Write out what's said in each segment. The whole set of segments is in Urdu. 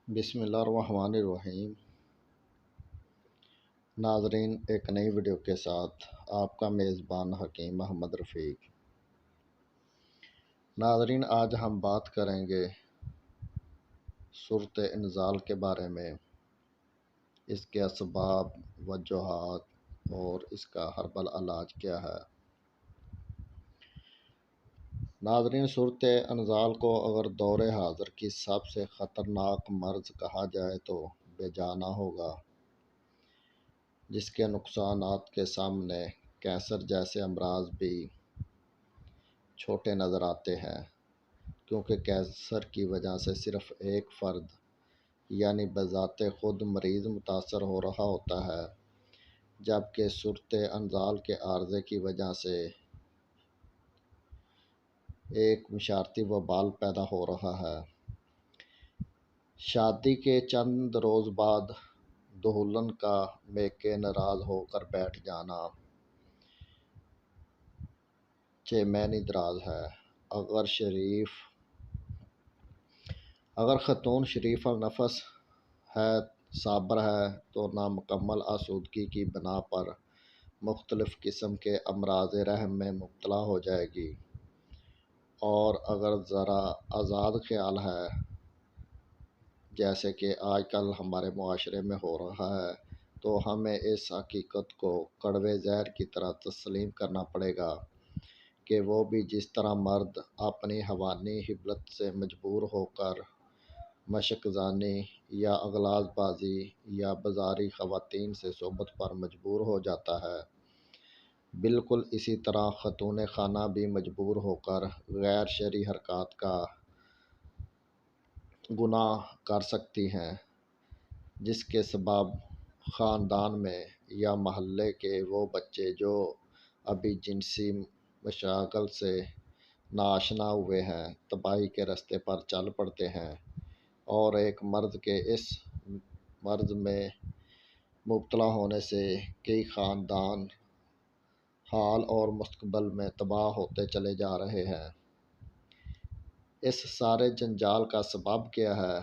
بسم اللہ الرحمن الرحیم۔ ناظرین، ایک نئی ویڈیو کے ساتھ آپ کا میزبان حکیم محمد رفیق۔ ناظرین، آج ہم بات کریں گے صورت انزال کے بارے میں، اس کے اسباب، وجوہات اور اس کا ہربل علاج کیا ہے۔ ناظرین، صورت انزال کو اگر دور حاضر کی سب سے خطرناک مرض کہا جائے تو بے جا نہ ہوگا، جس کے نقصانات کے سامنے کینسر جیسے امراض بھی چھوٹے نظر آتے ہیں، کیونکہ کینسر کی وجہ سے صرف ایک فرد یعنی بذات خود مریض متاثر ہو رہا ہوتا ہے، جبکہ صورت انزال کے عارضے کی وجہ سے ایک مشارتی وبال پیدا ہو رہا ہے۔ شادی کے چند روز بعد دلہن کا میکے ناراض ہو کر بیٹھ جانا چیمینی دراز ہے۔ اگر خاتون شریف النفس ہے، صابر ہے، تو نامکمل آسودگی کی بنا پر مختلف قسم کے امراض رحم میں مبتلا ہو جائے گی، اور اگر ذرا آزاد خیال ہے، جیسے کہ آج کل ہمارے معاشرے میں ہو رہا ہے، تو ہمیں اس حقیقت کو کڑوے زہر کی طرح تسلیم کرنا پڑے گا کہ وہ بھی جس طرح مرد اپنی حیوانی حبلت سے مجبور ہو کر مشق زانی یا اغلاظ بازی یا بازاری خواتین سے صحبت پر مجبور ہو جاتا ہے، بالکل اسی طرح خاتون خانہ بھی مجبور ہو کر غیر شرعی حرکات کا گناہ کر سکتی ہیں، جس کے سبب خاندان میں یا محلے کے وہ بچے جو ابھی جنسی مشاغل سے ناآشنا ہوئے ہیں، تباہی کے راستے پر چل پڑتے ہیں، اور ایک مرد کے اس مرض میں مبتلا ہونے سے کئی خاندان حال اور مستقبل میں تباہ ہوتے چلے جا رہے ہیں۔ اس سارے جنجال کا سبب کیا ہے؟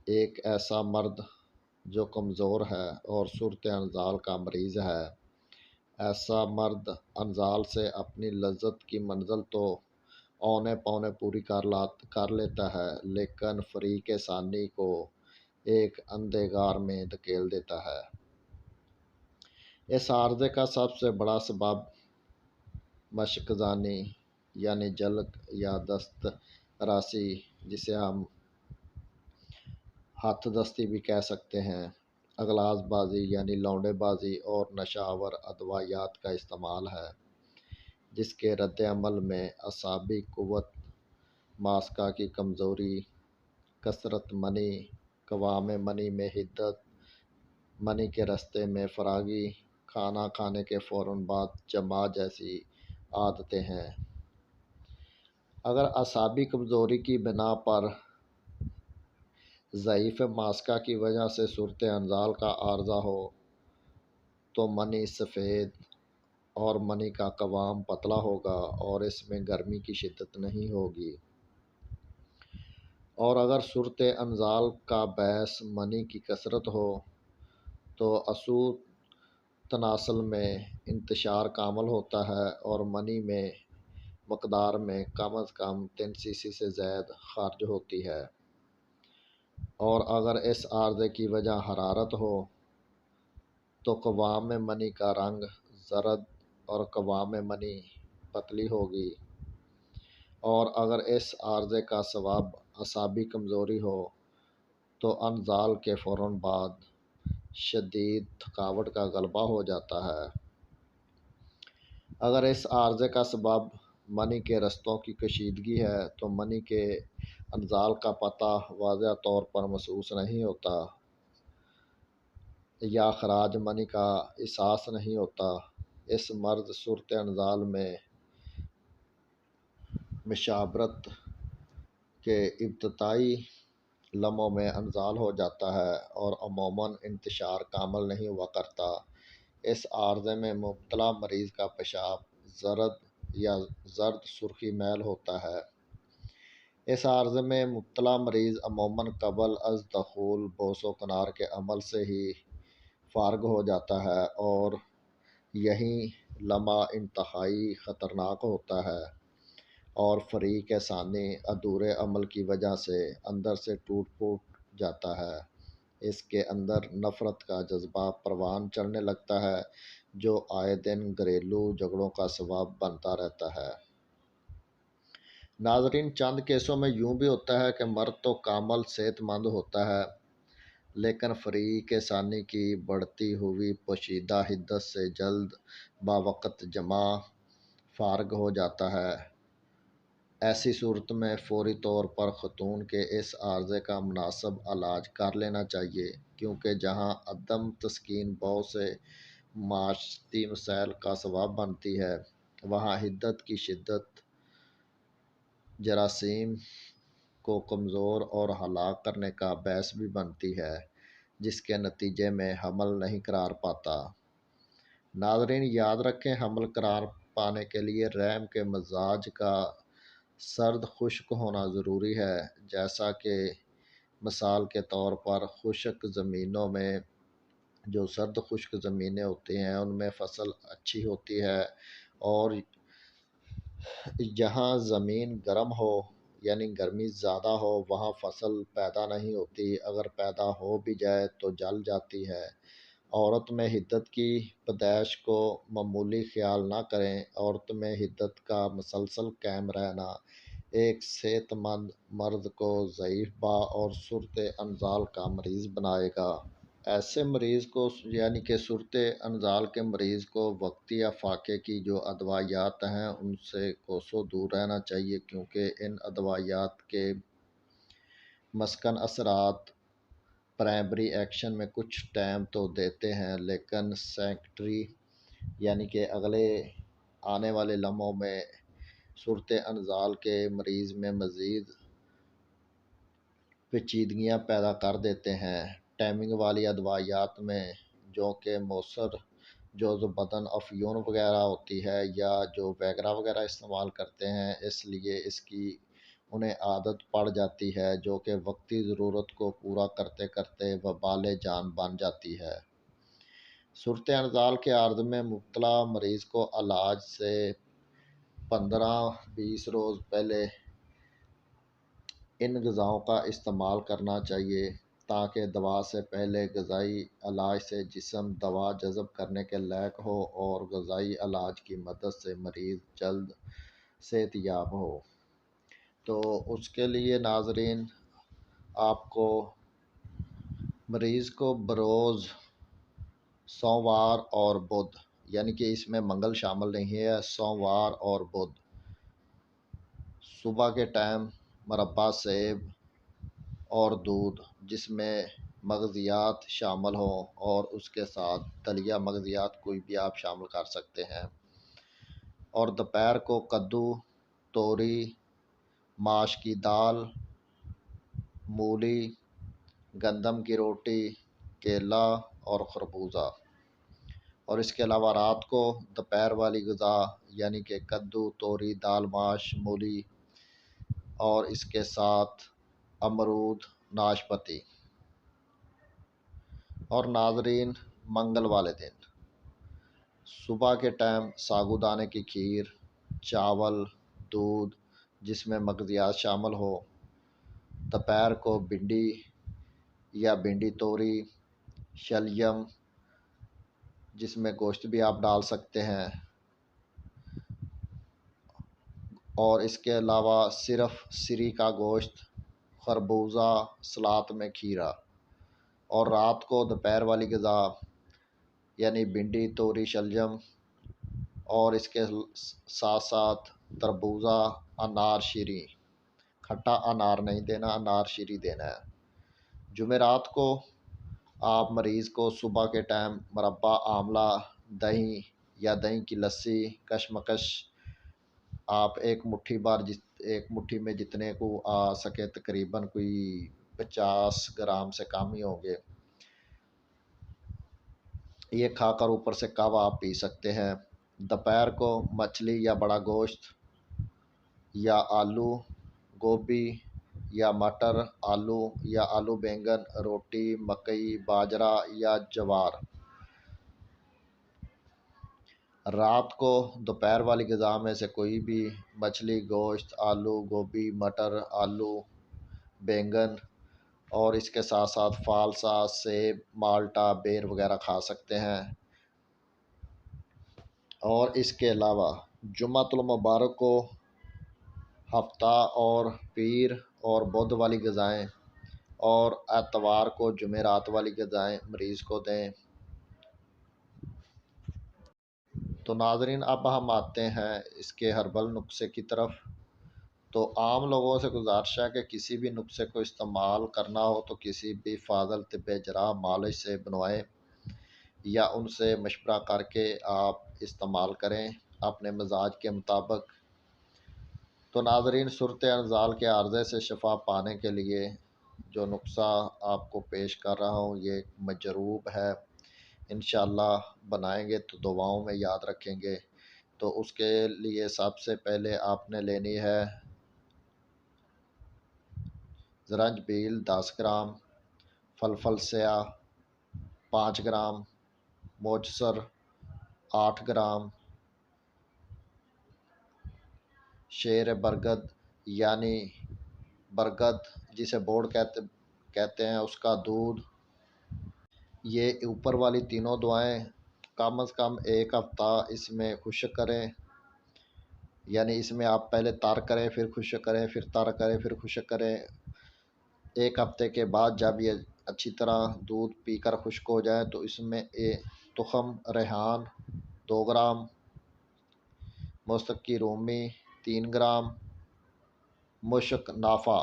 ایک ایسا مرد جو کمزور ہے اور صورت انزال کا مریض ہے۔ ایسا مرد انزال سے اپنی لذت کی منزل تو اونے پونے پوری کر لیتا ہے، لیکن فریق ثانی کو ایک اندھے غار میں دھکیل دیتا ہے۔ اس عارضے کا سب سے بڑا سبب مشق زانی یعنی جلق یا دست راسی، جسے ہم ہاتھ دستی بھی کہہ سکتے ہیں، اغلاظ بازی یعنی لونڈے بازی اور نشہ آور ادویات کا استعمال ہے، جس کے رد عمل میں اعصابی قوت، ماسکہ کی کمزوری، کثرت منی، قوام منی میں حدت، منی کے راستے میں فراگی، کھانا کھانے کے فوراً بعد جماع جیسی عادتیں ہیں۔ اگر اعصابی کمزوری کی بنا پر ضعیف ماسکہ کی وجہ سے صورت انزال کا عارضہ ہو تو منی سفید اور منی کا قوام پتلا ہوگا اور اس میں گرمی کی شدت نہیں ہوگی، اور اگر صورت انزال کا باعث منی کی کثرت ہو تو عضو تناسل میں انتشار کامل ہوتا ہے اور منی میں مقدار میں کم از کم 3 cc سے زائد خارج ہوتی ہے، اور اگر اس عارضے کی وجہ حرارت ہو تو قوام منی کا رنگ زرد اور قوام منی پتلی ہوگی، اور اگر اس عارضے کا سبب اعصابی کمزوری ہو تو انزال کے فوراً بعد شدید تھکاوٹ کا غلبہ ہو جاتا ہے۔ اگر اس عارضے کا سبب منی کے رستوں کی کشیدگی ہے تو منی کے انزال کا پتہ واضح طور پر محسوس نہیں ہوتا یا خراج منی کا احساس نہیں ہوتا۔ اس مرض صورت انزال میں مشاورت کے ابتدائی لمحوں میں انزال ہو جاتا ہے اور عموماً انتشار کامل نہیں ہوا کرتا۔ اس عارضے میں مبتلا مریض کا پیشاب زرد یا زرد سرخی میل ہوتا ہے، اس عارضے میں مبتلا مریض عموماً قبل از دخول بوس و کنار کے عمل سے ہی فارغ ہو جاتا ہے، اور یہی لمحہ انتہائی خطرناک ہوتا ہے، اور فریق ثانی ادھورے عمل کی وجہ سے اندر سے ٹوٹ پھوٹ جاتا ہے۔ اس کے اندر نفرت کا جذبہ پروان چڑھنے لگتا ہے، جو آئے دن گھریلو جھگڑوں کا سبب بنتا رہتا ہے۔ ناظرین، چند کیسوں میں یوں بھی ہوتا ہے کہ مرد تو کامل صحت مند ہوتا ہے، لیکن فریق ثانی کی بڑھتی ہوئی پوشیدہ حدت سے جلد باوقت جمع فارغ ہو جاتا ہے۔ ایسی صورت میں فوری طور پر خاتون کے اس عارضے کا مناسب علاج کر لینا چاہیے، کیونکہ جہاں عدم تسکین بہت سے معاشرتی مسائل کا سبب بنتی ہے، وہاں حدت کی شدت جراثیم کو کمزور اور ہلاک کرنے کا باعث بھی بنتی ہے، جس کے نتیجے میں حمل نہیں قرار پاتا۔ ناظرین، یاد رکھیں، حمل قرار پانے کے لیے رحم کے مزاج کا سرد خشک ہونا ضروری ہے، جیسا کہ مثال کے طور پر خشک زمینوں میں جو سرد خشک زمینیں ہوتی ہیں ان میں فصل اچھی ہوتی ہے، اور جہاں زمین گرم ہو یعنی گرمی زیادہ ہو وہاں فصل پیدا نہیں ہوتی، اگر پیدا ہو بھی جائے تو جل جاتی ہے۔ عورت میں حدت کی پیدائش کو معمولی خیال نہ کریں۔ عورت میں حدت کا مسلسل قائم رہنا ایک صحت مند مرد کو ضعیف با اور صورت انزال کا مریض بنائے گا۔ ایسے مریض کو یعنی کہ صورت انزال کے مریض کو وقتی افاقے کی جو ادویات ہیں ان سے کوسوں دور رہنا چاہیے، کیونکہ ان ادویات کے مسکن اثرات پرائمری ایکشن میں کچھ ٹائم تو دیتے ہیں، لیکن سیکنڈری یعنی کہ اگلے آنے والے لمحوں میں صورت انزال کے مریض میں مزید پیچیدگیاں پیدا کر دیتے ہیں۔ ٹائمنگ والی ادویات میں جو کہ مؤثر جوز بدن افیون وغیرہ ہوتی ہے یا جو ویگرا وغیرہ استعمال کرتے ہیں، اس لیے اس کی انہیں عادت پڑ جاتی ہے، جو کہ وقتی ضرورت کو پورا کرتے کرتے وبال جان بن جاتی ہے۔ صورت انزال کے عارض میں مبتلا مریض کو علاج سے 15-20 روز پہلے ان غذاؤں کا استعمال کرنا چاہیے، تاکہ دوا سے پہلے غذائی علاج سے جسم دوا جذب کرنے کے لائق ہو اور غذائی علاج کی مدد سے مریض جلد صحت یاب ہو۔ تو اس کے لیے ناظرین آپ کو مریض کو بروز سوموار اور بدھ، یعنی کہ اس میں منگل شامل نہیں ہے، سوموار اور بدھ صبح کے ٹائم مربع سیب اور دودھ جس میں مغزیات شامل ہوں، اور اس کے ساتھ دلیا مغزیات کوئی بھی آپ شامل کر سکتے ہیں، اور دوپہر کو کدو، توری، ماش کی دال، مولی، گندم کی روٹی، کیلا اور خربوزہ، اور اس کے علاوہ رات کو دوپہر والی غذا یعنی کہ کدو، توری، دال، ماش، مولی اور اس کے ساتھ امرود، ناشپاتی۔ اور ناظرین، منگل والے دن صبح کے ٹائم ساگو دانے کی کھیر، چاول، دودھ جس میں مغزیات شامل ہو، دوپہر کو بھنڈی یا بھنڈی توری، شلجم جس میں گوشت بھی آپ ڈال سکتے ہیں، اور اس کے علاوہ صرف سری کا گوشت، خربوزہ، سلاد میں کھیرا، اور رات کو دوپہر والی غذا یعنی بھنڈی، توری، شلجم، اور اس کے ساتھ ساتھ تربوزہ، انار شیری، کھٹا انار نہیں دینا، انار شیری دینا ہے۔ جمعرات کو آپ مریض کو صبح کے ٹائم مربع آملہ، دہی یا دہی کی لسی، کشمکش آپ ایک مٹھی میں جتنے کو آ سکے تقریباً کوئی 50 گرام سے کم ہی ہوں گے، یہ کھا کر اوپر سے کب آپ پی سکتے ہیں۔ دوپہر کو مچھلی یا بڑا گوشت یا آلو، گوبھی، یا مٹر، آلو یا آلو بینگن، روٹی، مکئی، باجرہ یا جوار۔ رات کو دوپہر والی غذا میں سے کوئی بھی مچھلی، گوشت، آلو، گوبھی، مٹر، آلو، بینگن اور اس کے ساتھ ساتھ فالسا، سیب، مالٹا، بیر وغیرہ کھا سکتے ہیں۔ اور اس کے علاوہ جمعۃ المبارک کو ہفتہ اور پیر اور بدھ والی غذائیں اور اتوار کو جمعرات والی غذائیں مریض کو دیں۔ تو ناظرین، اب ہم آتے ہیں اس کے ہربل نسخے کی طرف۔ تو عام لوگوں سے گزارش ہے کہ کسی بھی نسخے کو استعمال کرنا ہو تو کسی بھی فاضل طب جراح مالج سے بنوائیں یا ان سے مشورہ کر کے آپ استعمال کریں اپنے مزاج کے مطابق۔ تو ناظرین، صورت انزال کے عارضے سے شفا پانے کے لیے جو نسخہ آپ کو پیش کر رہا ہوں یہ مجروب ہے، انشاءاللہ بنائیں گے تو دعاؤں میں یاد رکھیں گے۔ تو اس کے لیے سب سے پہلے آپ نے لینی ہے زرنجبیل 10 گرام، فلفل سیاہ 5 گرام، موجسر 8 گرام، شیر برگد یعنی برگد جسے بوڑ کہتے ہیں اس کا دودھ۔ یہ اوپر والی تینوں دعائیں کم از کم ایک ہفتہ اس میں خشک کریں، یعنی اس میں آپ پہلے تر کریں پھر خشک کریں پھر تر کریں پھر خشک کریں۔ ایک ہفتے کے بعد جب یہ اچھی طرح دودھ پی کر خشک ہو جائے تو اس میں تخم ریحان 2 گرام، مستقی رومی 3 گرام، مشک نافع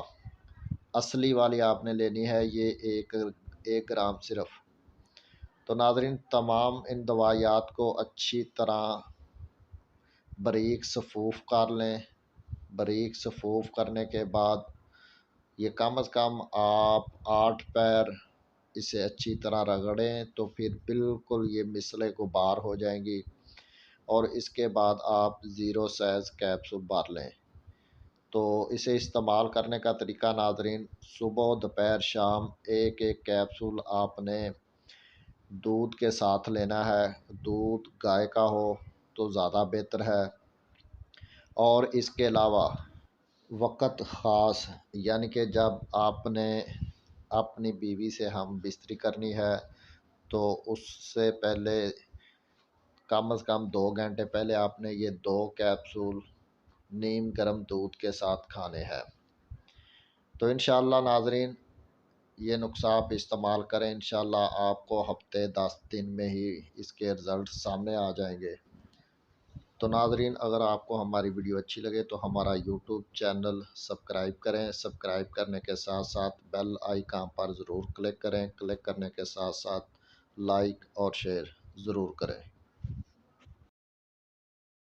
اصلی والی آپ نے لینی ہے، یہ 1 گرام صرف۔ تو ناظرین، تمام ان دوائیات کو اچھی طرح باریک صفوف کر لیں۔ باریک صفوف کرنے کے بعد یہ کم از کم آپ 8 پیر اسے اچھی طرح رگڑیں تو پھر بالکل یہ مسلے غبار ہو جائیں گی، اور اس کے بعد آپ 0 سائز کیپسول بھر لیں۔ تو اسے استعمال کرنے کا طریقہ ناظرین، صبح دوپہر شام ایک کیپسول آپ نے دودھ کے ساتھ لینا ہے۔ دودھ گائے کا ہو تو زیادہ بہتر ہے۔ اور اس کے علاوہ وقت خاص، یعنی کہ جب آپ نے اپنی بیوی سے ہم بستری کرنی ہے تو اس سے پہلے کم از کم 2 گھنٹے پہلے آپ نے یہ 2 کیپسول نیم گرم دودھ کے ساتھ کھانے ہیں۔ تو انشاءاللہ ناظرین، یہ نسخہ آپ استعمال کریں، انشاءاللہ آپ کو ہفتے 10 دن میں ہی اس کے رزلٹ سامنے آ جائیں گے۔ تو ناظرین، اگر آپ کو ہماری ویڈیو اچھی لگے تو ہمارا یوٹیوب چینل سبسکرائب کریں۔ سبسکرائب کرنے کے ساتھ ساتھ بیل آئیکن پر ضرور کلک کریں۔ کلک کرنے کے ساتھ ساتھ لائک اور شیئر ضرور کریں۔